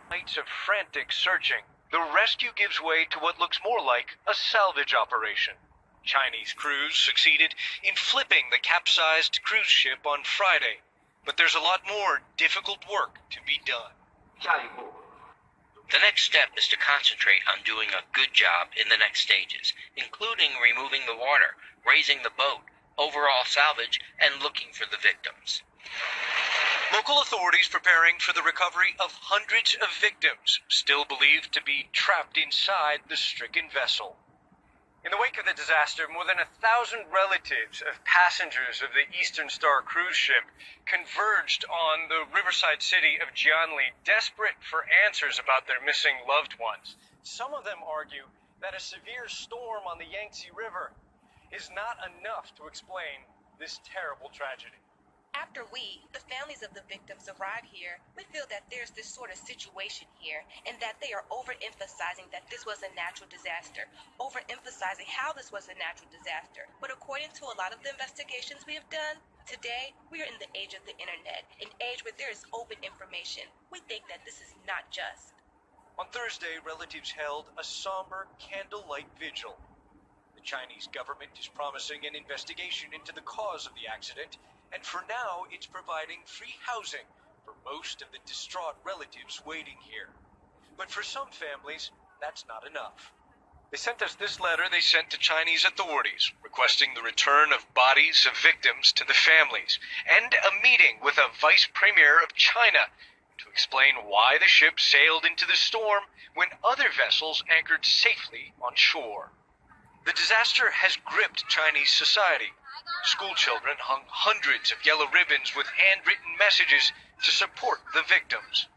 Nights of frantic searching, the rescue gives way to what looks more like a salvage operation. Chinese crews succeeded in flipping the capsized cruise ship on Friday, but there's a lot more difficult work to be done. The next step is to concentrate on doing a good job in the next stages, including removing the water, raising the boat, overall salvage, and looking for the victims. Local authorities preparing for the recovery of hundreds of victims, still believed to be trapped inside the stricken vessel. In the wake of the disaster, more than 1,000 relatives of passengers of the Eastern Star cruise ship converged on the riverside city of Jianli, desperate for answers about their missing loved ones. Some of them argue that a severe storm on the Yangtze River is not enough to explain this terrible tragedy. After we, the families of the victims, arrive here, we feel that there's this sort of situation here, and that they are overemphasizing that this was a natural disaster, overemphasizing how this was a natural disaster. But according to a lot of the investigations we have done, today we are in the age of the internet, an age where there is open information. We think that this is not just. On Thursday, relatives held a somber candlelight vigil. The Chinese government is promising an investigation into the cause of the accident, and for now, it's providing free housing for most of the distraught relatives waiting here. But for some families, that's not enough. They sent us this letter they sent to Chinese authorities, requesting the return of bodies of victims to the families, and a meeting with a vice premier of China to explain why the ship sailed into the storm when other vessels anchored safely on shore. The disaster has gripped Chinese society. School children hung hundreds of yellow ribbons with handwritten messages to support the victims.